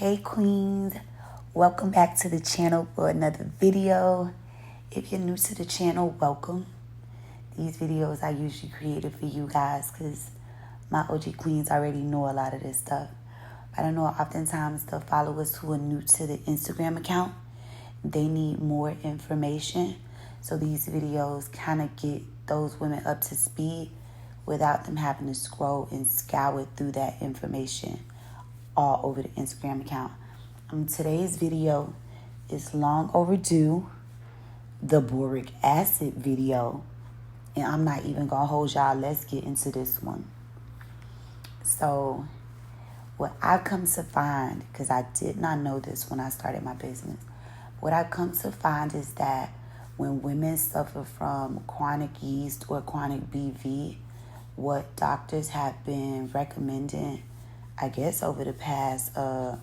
Hey queens, welcome back to the channel for another video. If you're new to the channel, welcome. These videos I usually created for you guys because my OG queens already know a lot of this stuff. But I know oftentimes the followers who are new to the Instagram account, they need more information. So these videos kind of get those women up to speed without them having to scroll and scour through that information all over the Instagram account. Today's video is long overdue, the boric acid video, and I'm not even gonna hold y'all. Let's get into this one. So what I've come to find, because I did not know this when I started my business, what I've come to find is that when women suffer from chronic yeast or chronic BV, what doctors have been recommending, I guess over the past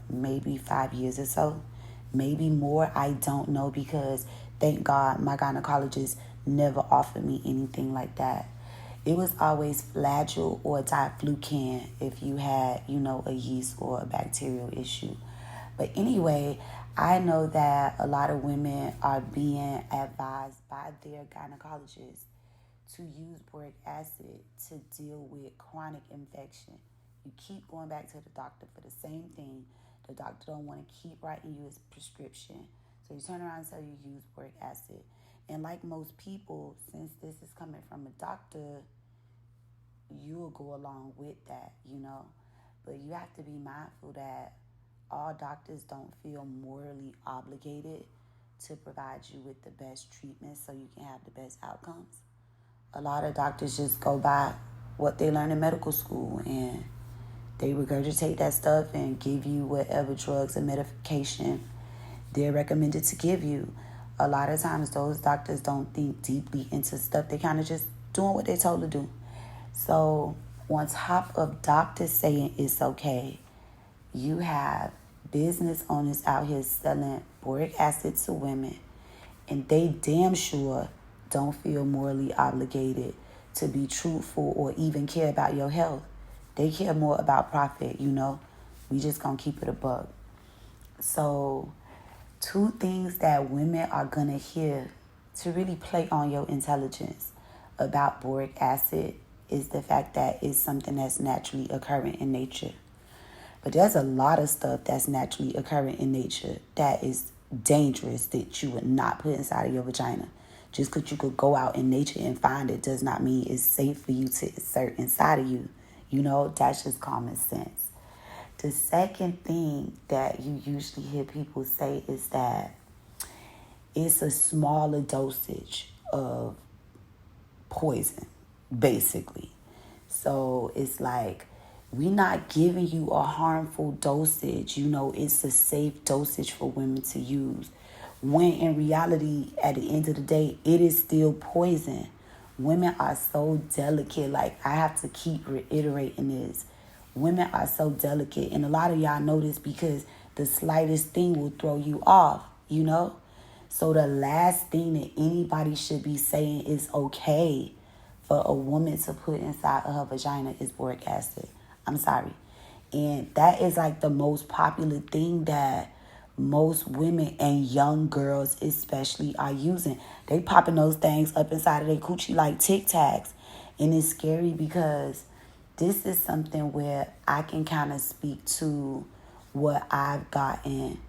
maybe 5 years or so, maybe more, I don't know, because thank God my gynecologist never offered me anything like that. It was always Flagyl or diflucan if you had, a yeast or a bacterial issue. But anyway, I know that a lot of women are being advised by their gynecologists to use boric acid to deal with chronic infection. You keep going back to the doctor for the same thing. The doctor don't want to keep writing you a prescription. So you turn around and tell you use boric acid. And like most people, since this is coming from a doctor, you'll go along with that, But you have to be mindful that all doctors don't feel morally obligated to provide you with the best treatment so you can have the best outcomes. A lot of doctors just go by what they learn in medical school, and they regurgitate that stuff and give you whatever drugs and medication they're recommended to give you. A lot of times those doctors don't think deeply into stuff. They kind of just doing what they're told to do. So on top of doctors saying it's okay, you have business owners out here selling boric acid to women, and they damn sure don't feel morally obligated to be truthful or even care about your health. They care more about profit, We just gonna keep it a buck. So 2 things that women are gonna hear to really play on your intelligence about boric acid is the fact that it's something that's naturally occurring in nature. But there's a lot of stuff that's naturally occurring in nature that is dangerous that you would not put inside of your vagina. Just because you could go out in nature and find it does not mean it's safe for you to insert inside of you. That's just common sense. The second thing that you usually hear people say is that it's a smaller dosage of poison, basically. So it's like, we're not giving you a harmful dosage. It's a safe dosage for women to use. When in reality, at the end of the day, it is still poison. Women are so delicate. Like, I have to keep reiterating this. Women are so delicate. And a lot of y'all know this because the slightest thing will throw you off, So the last thing that anybody should be saying is okay for a woman to put inside of her vagina is boric acid. I'm sorry. And that is like the most popular thing that most women and young girls especially are using. They popping those things up inside of their coochie like Tic Tacs. And it's scary because this is something where I can kind of speak to what I've gotten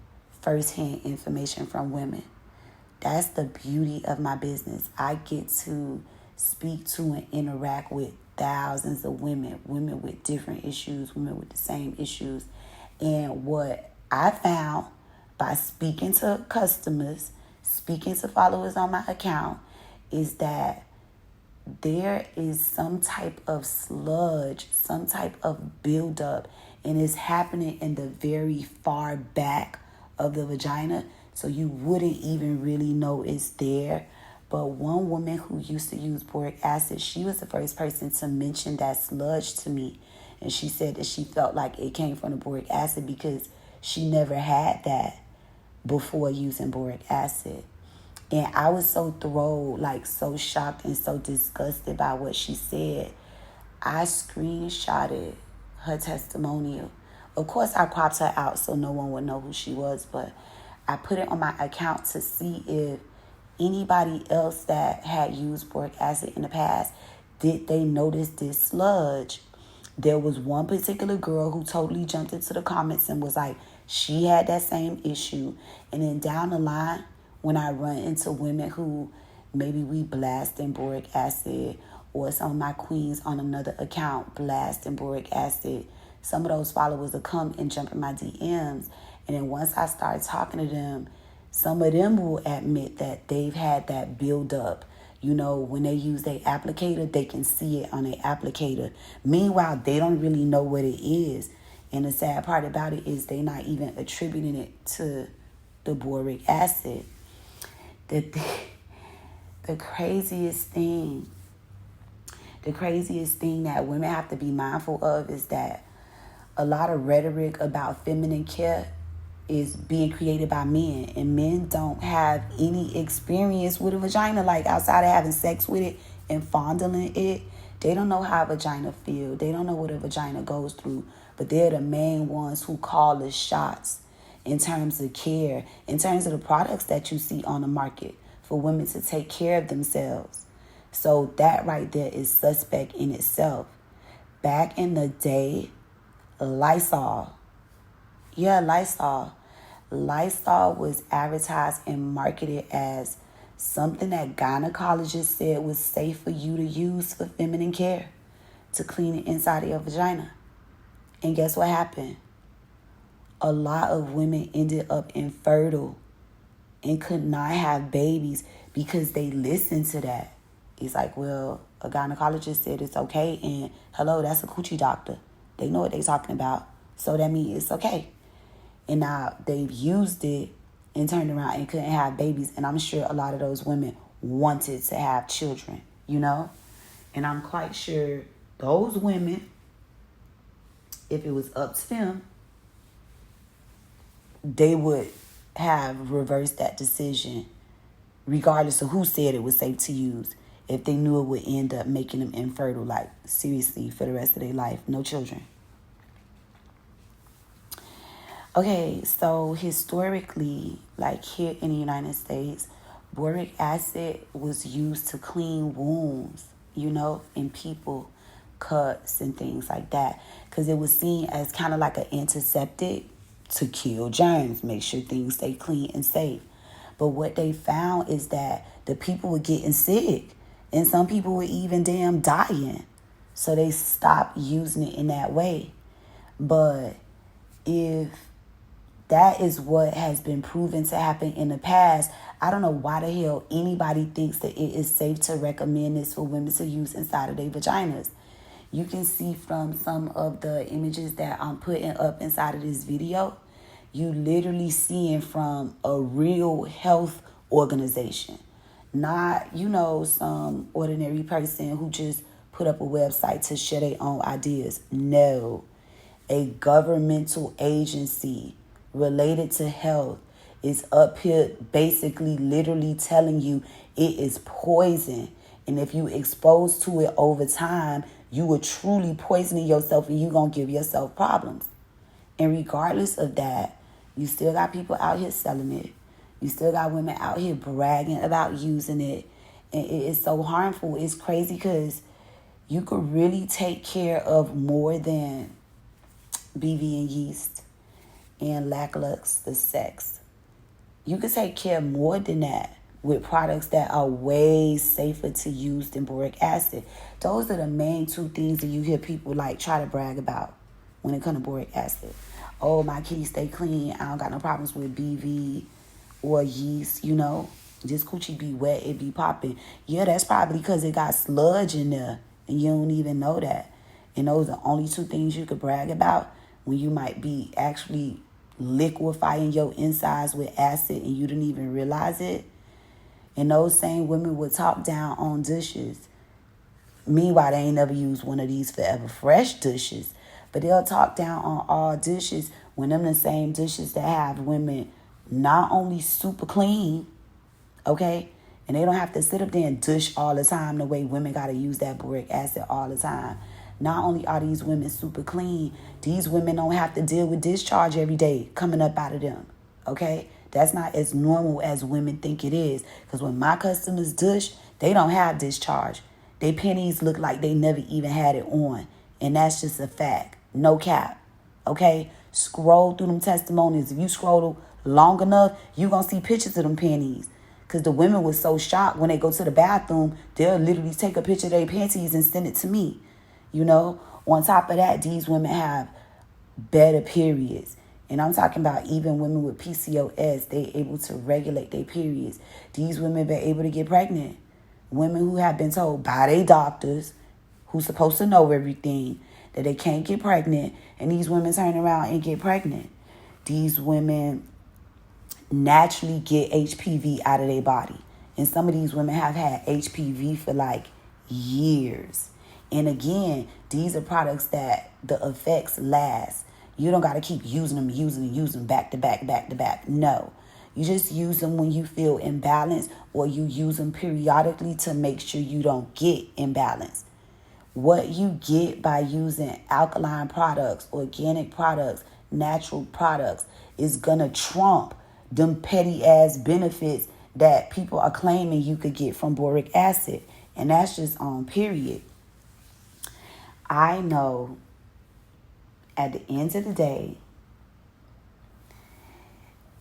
firsthand information from women. That's the beauty of my business. I get to speak to and interact with thousands of women with different issues, women with the same issues. And what I found by speaking to customers, speaking to followers on my account, is that there is some type of sludge, some type of buildup, and it's happening in the very far back of the vagina, so you wouldn't even really know it's there. But one woman who used to use boric acid, she was the first person to mention that sludge to me. And she said that she felt like it came from the boric acid because she never had that before using boric acid. And I was so thrilled, so shocked and so disgusted by what she said. I screenshotted her testimonial Of course, I cropped her out so no one would know who she was, but I put it on my account to see if anybody else that had used boric acid in the past, did they notice this sludge? There was one particular girl who totally jumped into the comments and was like, she had that same issue. And then down the line, when I run into women who maybe we blasting boric acid, or some of my queens on another account blasting boric acid, some of those followers will come and jump in my DMs. And then once I start talking to them, some of them will admit that they've had that build up. You know, when they use their applicator, they can see it on their applicator. Meanwhile, they don't really know what it is. And the sad part about it is they're not even attributing it to the boric acid. The craziest thing that women have to be mindful of is that a lot of rhetoric about feminine care is being created by men, and men don't have any experience with a vagina, like outside of having sex with it and fondling it. They don't know how a vagina feels. They don't know what a vagina goes through, but they're the main ones who call the shots in terms of care, in terms of the products that you see on the market for women to take care of themselves. So that right there is suspect in itself. Back in the day, Lysol was advertised and marketed as something that gynecologists said was safe for you to use for feminine care, to clean the inside of your vagina. And guess what happened? A lot of women ended up infertile and could not have babies because they listened to that. It's like, well, a gynecologist said it's okay, and hello, that's a coochie doctor. They know what they're talking about, so that means it's okay. And now they've used it and turned around and couldn't have babies. And I'm sure a lot of those women wanted to have children, you know? And I'm quite sure those women, if it was up to them, they would have reversed that decision, regardless of who said it was safe to use, if they knew it would end up making them infertile, like seriously, for the rest of their life, no children. Okay, so historically, like here in the United States, boric acid was used to clean wounds, you know, in people, cuts and things like that, because it was seen as kind of like an antiseptic to kill germs, make sure things stay clean and safe. But what they found is that the people were getting sick, and some people were even damn dying. So they stopped using it in that way. But if that is what has been proven to happen in the past, I don't know why the hell anybody thinks that it is safe to recommend this for women to use inside of their vaginas. You can see from some of the images that I'm putting up inside of this video, you literally seeing from a real health organization. Not, you know, some ordinary person who just put up a website to share their own ideas. No. A governmental agency related to health is up here basically literally telling you it is poison. And if you expose to it over time, you are truly poisoning yourself and you're going to give yourself problems. And regardless of that, you still got people out here selling it. You still got women out here bragging about using it. And it is so harmful. It's crazy because you could really take care of more than BV and yeast and lackluster sex. You could take care more than that with products that are way safer to use than boric acid. Those are the main two things that you hear people like try to brag about when it comes to boric acid. Oh, my kitty stay clean. I don't got no problems with BV or yeast, you know. This coochie be wet, it be popping. Yeah, that's probably because it got sludge in there and you don't even know that. And those are the only two things you could brag about when you might be actually liquefying your insides with acid and you didn't even realize it. And those same women would talk down on dishes. Meanwhile, they ain't never used one of these Forever Fresh dishes. But they'll talk down on all dishes when them the same dishes that have women not only super clean, okay? And they don't have to sit up there and dish all the time the way women got to use that boric acid all the time. Not only are these women super clean, these women don't have to deal with discharge every day coming up out of them. Okay? That's not as normal as women think it is. Because when my customers douche, they don't have discharge. Their panties look like they never even had it on. And that's just a fact. No cap. Okay? Scroll through them testimonies. If you scroll long enough, you're going to see pictures of them panties. Because the women were so shocked when they go to the bathroom, they'll literally take a picture of their panties and send it to me. You know? On top of that, these women have better periods. And I'm talking about even women with PCOS, they able to regulate their periods. These women been able to get pregnant. Women who have been told by their doctors, who's supposed to know everything, that they can't get pregnant, and these women turn around and get pregnant. These women naturally get HPV out of their body. And some of these women have had HPV for like years. And again, these are products that the effects last. You don't got to keep using them back to back. No. You just use them when you feel imbalanced, or you use them periodically to make sure you don't get imbalanced. What you get by using alkaline products, organic products, natural products is going to trump them petty ass benefits that people are claiming you could get from boric acid. And that's just on period. I know at the end of the day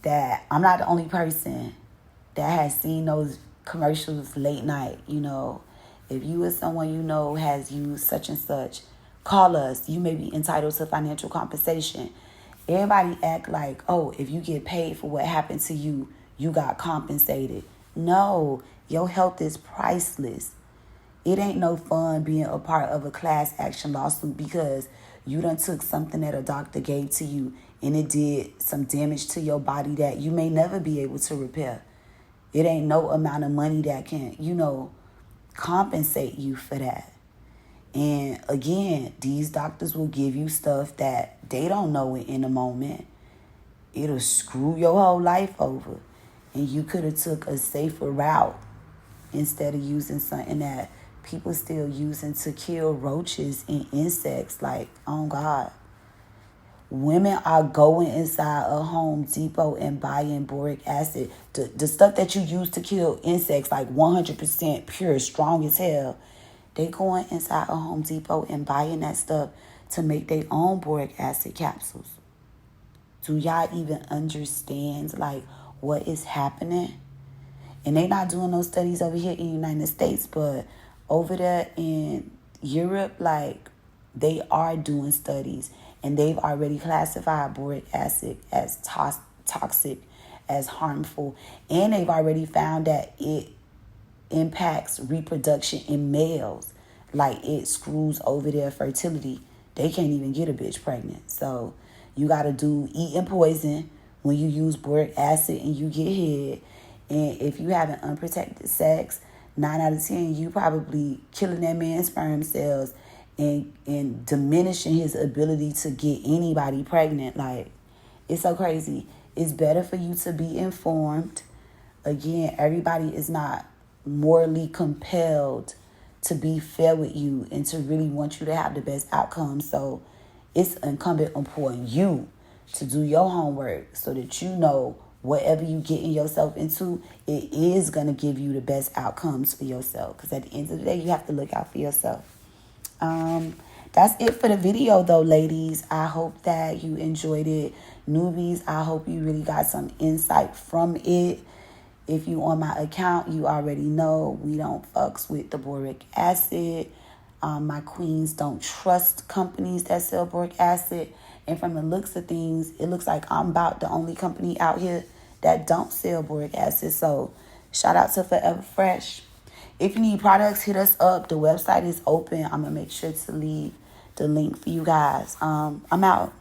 that I'm not the only person that has seen those commercials late night. You know, if you or someone you know has used such and such, call us. You may be entitled to financial compensation. Everybody act like, oh, if you get paid for what happened to you, you got compensated. No, your health is priceless. It ain't no fun being a part of a class action lawsuit because you done took something that a doctor gave to you and it did some damage to your body that you may never be able to repair. It ain't no amount of money that can, compensate you for that. And again, these doctors will give you stuff that they don't know it in the moment. It'll screw your whole life over. And you could have took a safer route instead of using something that people still using to kill roaches and insects. Like, oh God. Women are going inside a Home Depot and buying boric acid. The stuff that you use to kill insects, like 100% pure, strong as hell. They going inside a Home Depot and buying that stuff to make their own boric acid capsules. Do y'all even understand, like, what is happening? And they not doing those studies over here in the United States, but over there in Europe, like, they are doing studies. And they've already classified boric acid as toxic, as harmful. And they've already found that it impacts reproduction in males. Like, it screws over their fertility. They can't even get a bitch pregnant. So you got to do eating poison when you use boric acid and you get head. And if you having unprotected sex, 9 out of 10, you probably killing that man's sperm cells and diminishing his ability to get anybody pregnant. Like, it's so crazy. It's better for you to be informed. Again, everybody is not morally compelled to be fair with you and to really want you to have the best outcome. So it's incumbent upon you to do your homework so that you know whatever you getting yourself into, it is going to give you the best outcomes for yourself. Because at the end of the day, you have to look out for yourself. That's it for the video though, ladies. I hope that you enjoyed it. Newbies, I hope you really got some insight from it. If you on my account, you already know we don't fucks with the boric acid. My queens don't trust companies that sell boric acid. And from the looks of things, it looks like I'm about the only company out here that don't sell boric acid. So shout out to Forever Fresh. If you need products, hit us up. The website is open. I'm going to make sure to leave the link for you guys. I'm out.